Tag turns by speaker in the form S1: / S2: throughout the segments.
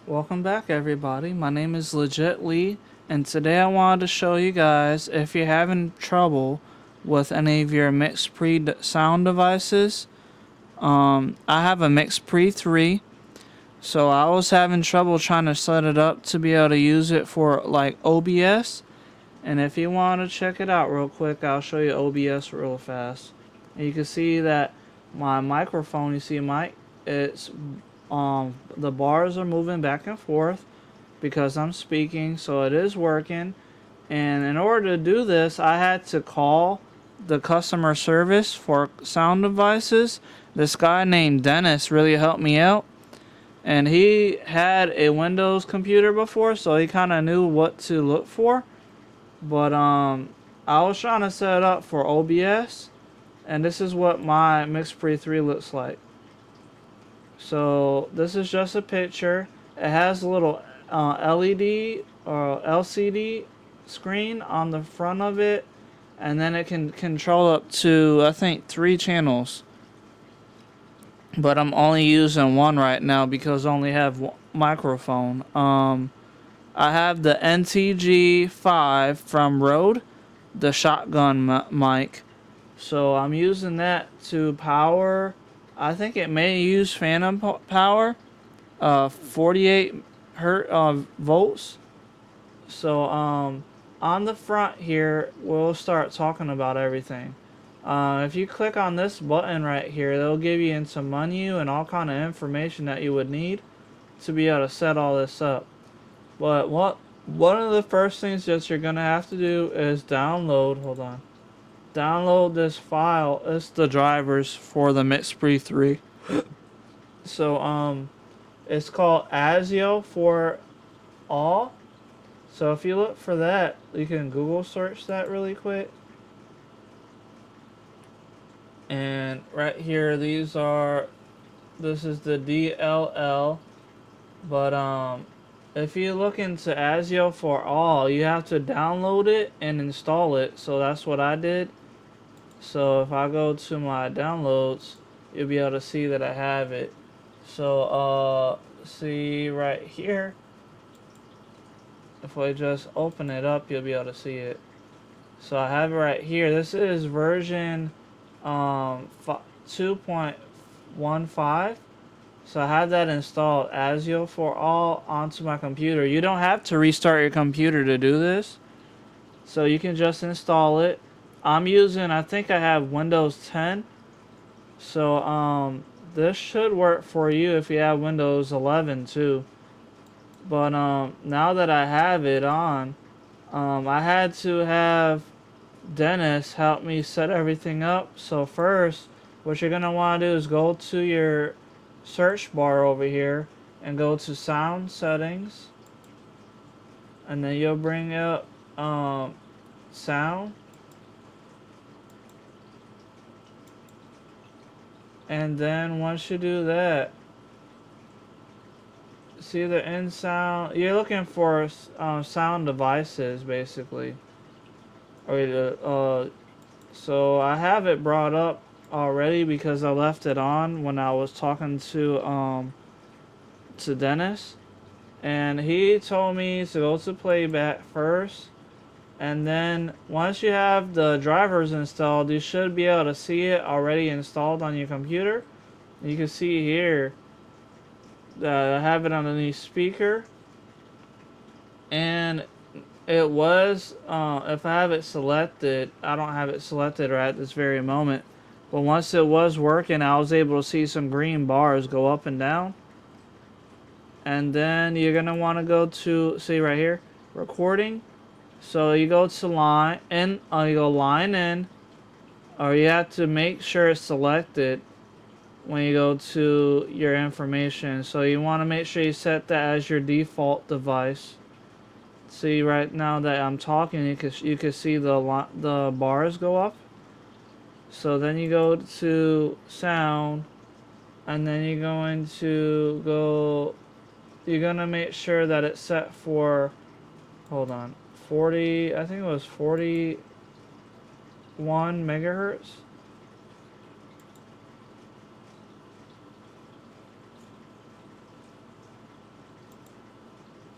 S1: Welcome back, everybody. My name is Legit Lee, and today I wanted to show you guys if you're having trouble with any of your MixPre sound devices. I have a MixPre 3, so I was having trouble trying to set it up to be able to use it for like OBS. And if you want to check it out real quick, I'll show you OBS real fast. And you can see that my microphone, you see, it's the bars are moving back and forth because I'm speaking, so it is working. And in order to do this, I had to call the customer service for sound devices. This guy named Dennis really helped me out, and he had a Windows computer before, so he kind of knew what to look for. But I was trying to set it up for OBS, and this is what my MixPre 3 looks like. So this is just a picture. It has a little LED or LCD screen on the front of it, and then it can control up to, I think, 3 channels. But I'm only using one right now because I only have one microphone. I have the NTG5 from Rode, the shotgun mic. So I'm using that to power. I think it may use phantom power, 48 volts. So on the front here, we'll start talking about everything. If you click on this button right here, they'll give you into menu and all kind of information that you would need to be able to set all this up. But one of the first things that you're gonna have to do is download. Hold on. Download this file. It's the drivers for the MixPre 3. So it's called ASIO for all. So if you look for that, you can Google search that really quick. And right here, this is the DLL. But if you look into ASIO for all, you have to download it and install it. So that's what I did. So if I go to my downloads, you'll be able to see that I have it. So see right here. If I just open it up, you'll be able to see it. So I have it right here. This is version 2.15. So I have that installed, ASIO for all, onto my computer. You don't have to restart your computer to do this. So you can just install it. I think I have Windows 10. So this should work for you if you have Windows 11 too. But now that I have it on, I had to have Dennis help me set everything up. So first, what you're gonna want to do is go to your search bar over here and go to sound settings, and then you'll bring up sound, and then once you do that, see the in sound. You're looking for sound devices basically. So I have it brought up already because I left it on when I was talking to Dennis, and he told me to go to playback first, and then once you have the drivers installed, you should be able to see it already installed on your computer. You can see here that I have it underneath speaker, and it was, if I have it selected, I don't have it selected right at this very moment, but once it was working, I was able to see some green bars go up and down. And then you're going to want to go to, see right here, recording. So you go to line in, you go line in, or you have to make sure it's selected when you go to your information. So you want to make sure you set that as your default device. See right now that I'm talking, you can see the bars go up. So then you go to sound, and then you're going to go. You're gonna make sure that it's set for. Hold on, 40. I think it was 41 megahertz.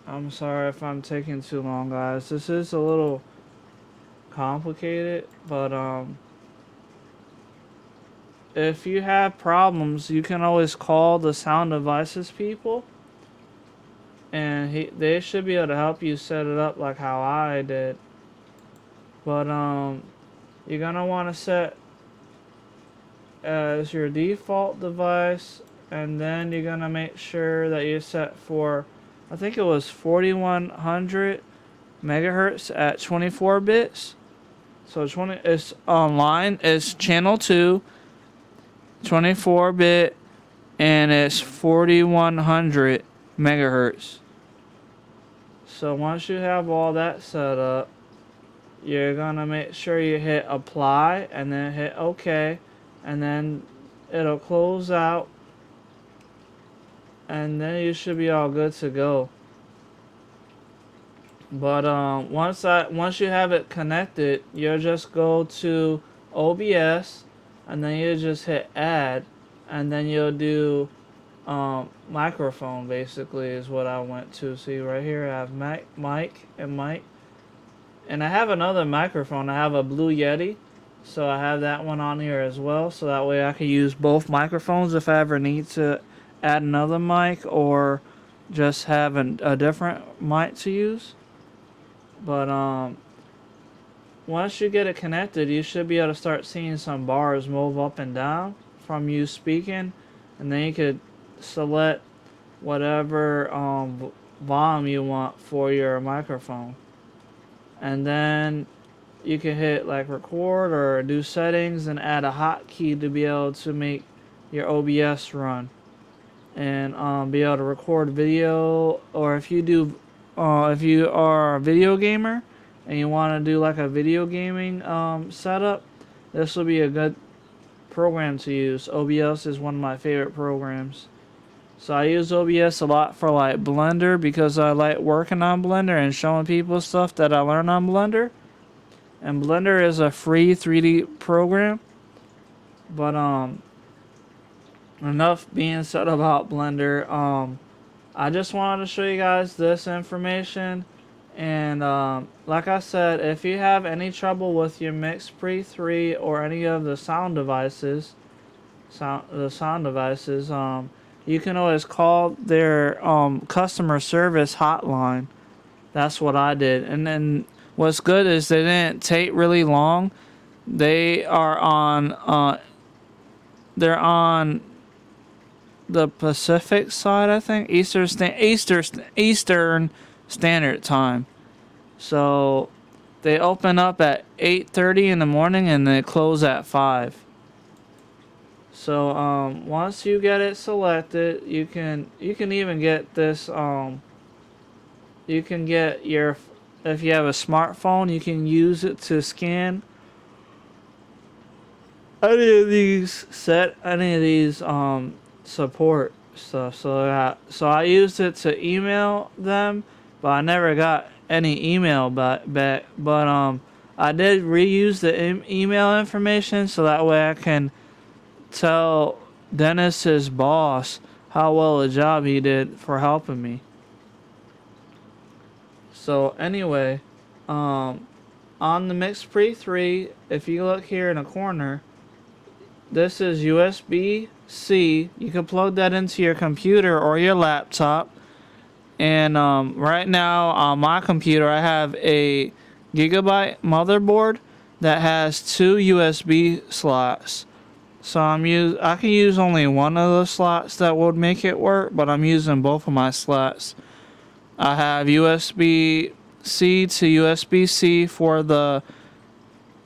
S1: I'm sorry if I'm taking too long, guys. This is a little complicated, but if you have problems, you can always call the Sound Devices people, and they should be able to help you set it up like how I did. But you're gonna want to set as your default device, and then you're gonna make sure that you set for, I think it was 4100 megahertz at 24 bits. So it's online. It's channel 2, 24-bit, and it's 4100 megahertz. So once you have all that set up, you're gonna make sure you hit apply and then hit OK, and then it'll close out, and then you should be all good to go. But once you have it connected, you'll just go to OBS, and then you just hit add, and then you'll do microphone. Basically, is what I went to. See right here, I have mic, and I have another microphone. I have a Blue Yeti, so I have that one on here as well. So that way I can use both microphones if I ever need to add another mic or just have a different mic to use. But once you get it connected, you should be able to start seeing some bars move up and down from you speaking, and then you could select whatever volume you want for your microphone, and then you can hit like record or do settings and add a hotkey to be able to make your OBS run, and be able to record video. Or if you are a video gamer and you want to do like a video gaming setup, this will be a good program to use. OBS is one of my favorite programs. So I use OBS a lot for like Blender, because I like working on Blender and showing people stuff that I learned on Blender. And Blender is a free 3D program. But enough being said about Blender. I just wanted to show you guys this information, and like I said, if you have any trouble with your MixPre 3 or any of the sound devices, you can always call their customer service hotline. That's what I did. And then what's good is they didn't take really long. They are on the Pacific side, I think, Eastern Standard Time. So they open up at 8:30 in the morning and they close at 5. So once you get it selected, you can even get this. You can get if you have a smartphone, you can use it to scan any of these support stuff. So I used it to email them, but I never got any email back. But I did reuse the email information, so that way I can tell Dennis's boss how well a job he did for helping me. So anyway, on the MixPre 3, if you look here in the corner, this is USB-C. You can plug that into your computer or your laptop. And right now on my computer, I have a Gigabyte motherboard that has 2 USB slots. So I can use only one of the slots that would make it work, but I'm using both of my slots. I have USB-C to USB-C for the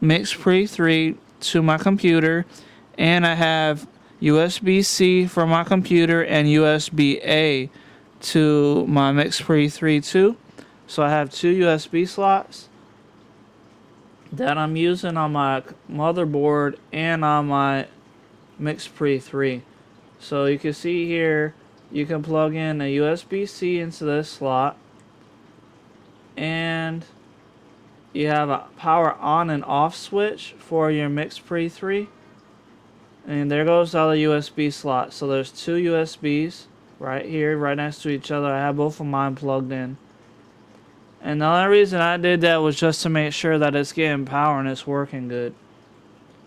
S1: MixPre 3 to my computer, and I have USB-C for my computer and USB-A to my MixPre 3 too. So I have 2 USB slots that I'm using on my motherboard and on my MixPre 3. So you can see here, you can plug in a USB-C into this slot, and you have a power on and off switch for your MixPre 3. And there goes the other USB slot. So there's 2 USBs right here, right next to each other. I have both of mine plugged in. And the only reason I did that was just to make sure that it's getting power and it's working good.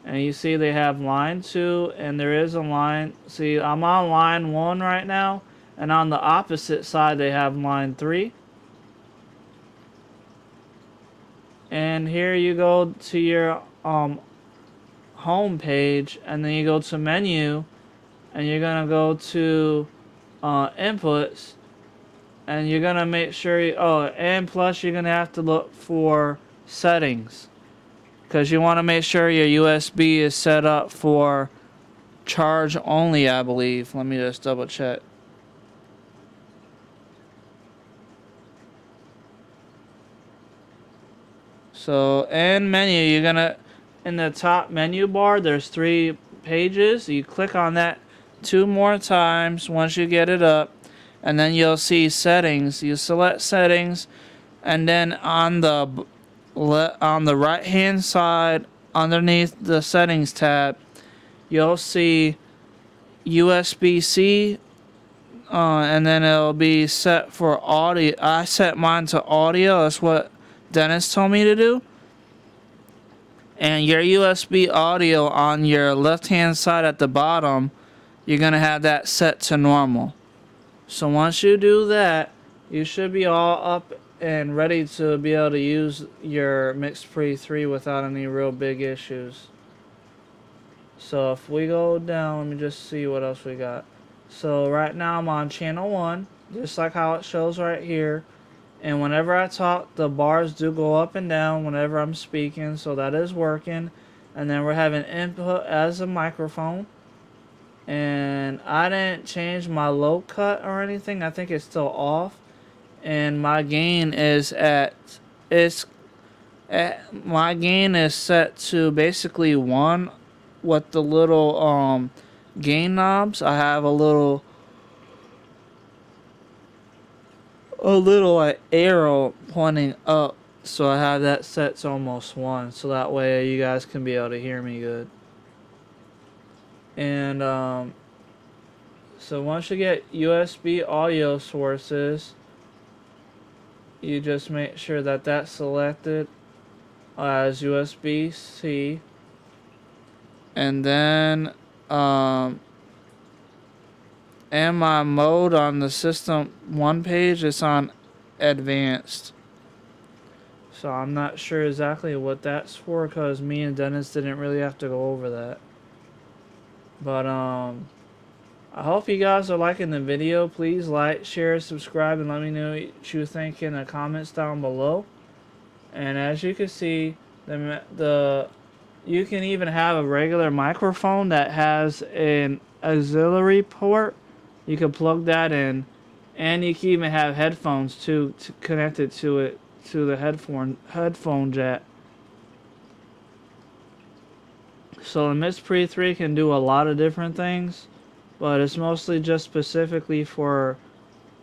S1: And you see they have line 2 and there is a line. See, I'm on line 1 right now. And on the opposite side they have line 3. And here you go to your home page, and then you go to menu, and you're gonna go to inputs, and you're gonna make sure and plus you're gonna have to look for settings, because you want to make sure your USB is set up for charge only, I believe. Let me just double check. So in menu, you're gonna, in the top menu bar, there's 3 pages. You click on that 2 more times once you get it up, and then you'll see settings. You select settings, and then on the right hand side underneath the settings tab, you'll see USB-C, and then it'll be set for audio. I set mine to audio. That's what Dennis told me to do. And your USB audio on your left hand side at the bottom, you're gonna have that set to normal. So once you do that, you should be all up and ready to be able to use your MixPre 3 without any real big issues. So if we go down, let me just see what else we got. So right now I'm on channel 1, just like how it shows right here. And whenever I talk, the bars do go up and down whenever I'm speaking, so that is working. And then we're having input as a microphone. And I didn't change my low cut or anything. I think it's still off. And my gain is my gain is set to basically 1 with the little gain knobs. I have a little arrow pointing up, so I have that set to almost 1, so that way you guys can be able to hear me good. And so once you get USB audio sources, you just make sure that that's selected as USB-C, and then and my mode on the system 1 page is on advanced. So I'm not sure exactly what that's for, because me and Dennis didn't really have to go over that. But I hope you guys are liking the video. Please like, share, subscribe, and let me know what you think in the comments down below. And as you can see, you can even have a regular microphone that has an auxiliary port. You can plug that in, and you can even have headphones too connected to it, to the headphone jack. So the MixPre 3 can do a lot of different things, but it's mostly just specifically for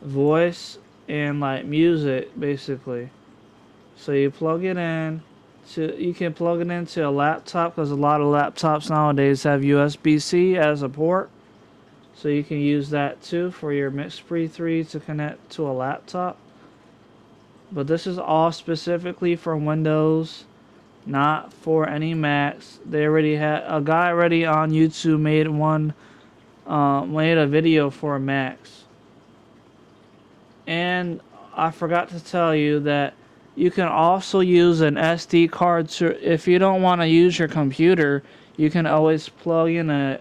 S1: voice and like music, basically. So you plug it in. You can plug it into a laptop, because a lot of laptops nowadays have USB-C as a port. So you can use that too for your MixPre 3 to connect to a laptop. But this is all specifically for Windows, not for any Macs. They already had a guy already on YouTube made a video for Macs. And I forgot to tell you that you can also use an SD card if you don't want to use your computer. You can always plug in a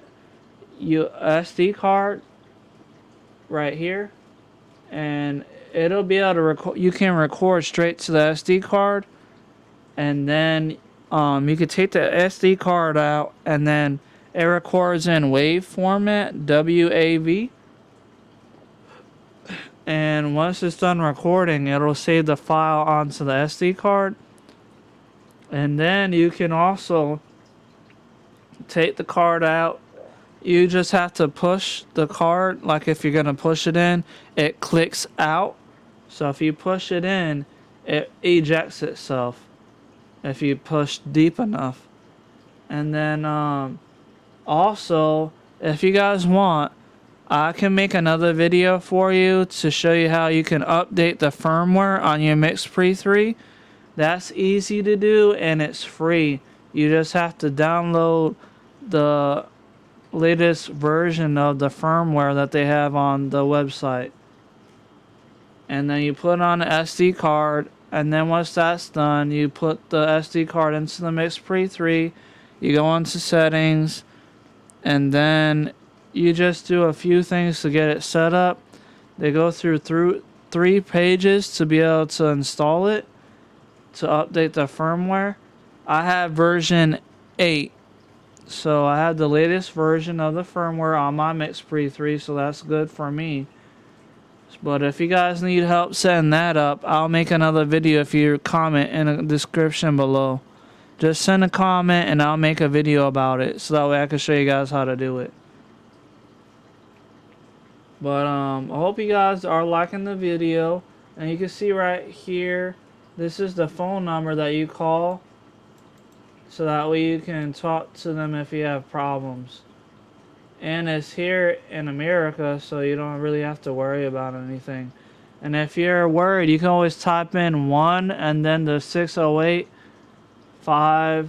S1: SD card right here, and it'll be able to record. You can record straight to the SD card, and then you could take the SD card out, and then it records in WAV format, WAV. And once it's done recording, it'll save the file onto the SD card. And then you can also take the card out. You just have to push the card, like if you're going to push it in, it clicks out. So if you push it in, it ejects itself if you push deep enough. And then also, if you guys want, I can make another video for you to show you how you can update the firmware on your MixPre 3. That's easy to do and it's free. You just have to download the latest version of the firmware that they have on the website. And then you put on the SD card, and then once that's done, you put the SD card into the MixPre 3, you go into settings, and then you just do a few things to get it set up. They go through 3 pages to be able to install it, to update the firmware. I have version 8, so I have the latest version of the firmware on my MixPre 3, so that's good for me. But if you guys need help setting that up, I'll make another video if you comment in the description below. Just send a comment and I'll make a video about it, so that way I can show you guys how to do it. But I hope you guys are liking the video. And you can see right here, this is the phone number that you call, so that way you can talk to them if you have problems. And it's here in America, so you don't really have to worry about anything. And if you're worried, you can always type in 1 and then the 608-524,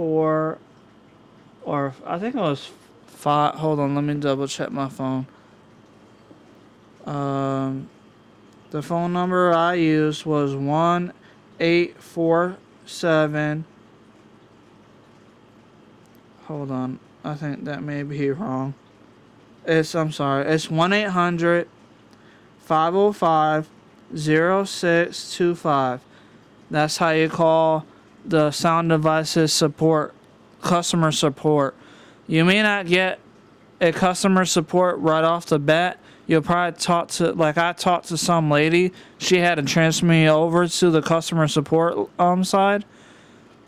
S1: or I think it was 5. Hold on, let me double check my phone. The phone number I used was 1847. Hold on. I think that may be wrong. I'm sorry. It's 1-800-505-0625. That's how you call the Sound Devices support, customer support. You may not get a customer support right off the bat. You'll probably talk to, like I talked to some lady. She had to transfer me over to the customer support side.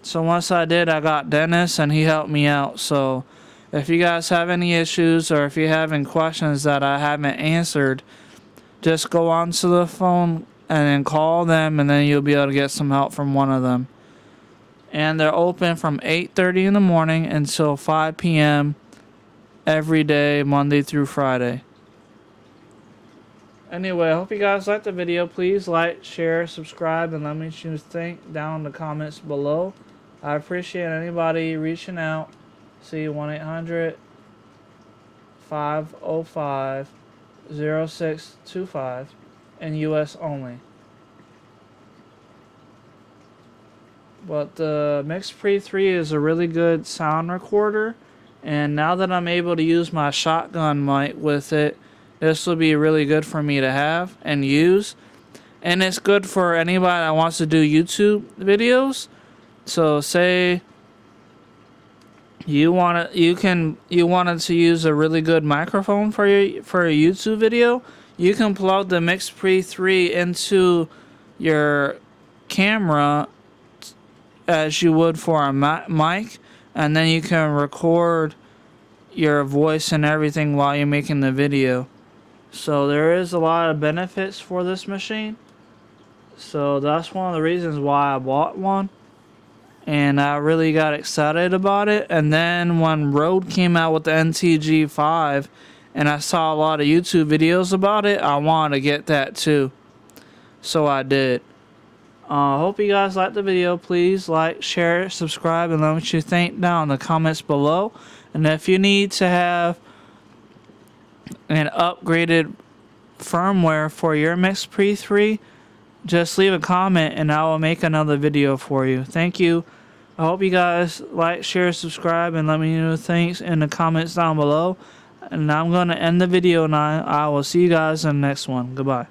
S1: So once I did, I got Dennis and he helped me out. So if you guys have any issues or if you have any questions that I haven't answered, just go onto the phone and then call them, and then you'll be able to get some help from one of them. And they're open from 8:30 in the morning until 5 p.m. every day, Monday through Friday. Anyway, I hope you guys liked the video. Please like, share, subscribe, and let me know what you think down in the comments below. I appreciate anybody reaching out. See 1-800-505-0625 in US only. But the MixPre 3 is a really good sound recorder, and now that I'm able to use my shotgun mic with it, this will be really good for me to have and use. And it's good for anybody that wants to do YouTube videos. So say you wanted to use a really good microphone for a YouTube video, you can plug the MixPre 3 into your camera as you would for a mic, and then you can record your voice and everything while you're making the video. So there is a lot of benefits for this machine. So that's one of the reasons why I bought one. And I really got excited about it. And then when Rode came out with the NTG5 and I saw a lot of YouTube videos about it, I wanted to get that too. So I did. Hope you guys liked the video. Please like, share, subscribe, and let me know what you think down in the comments below. And if you need to have an upgraded firmware for your MixPre 3, just leave a comment and I will make another video for you. Thank you. I hope you guys like, share, subscribe, and let me know things in the comments down below. And I'm going to end the video now. I will see you guys in the next one. Goodbye.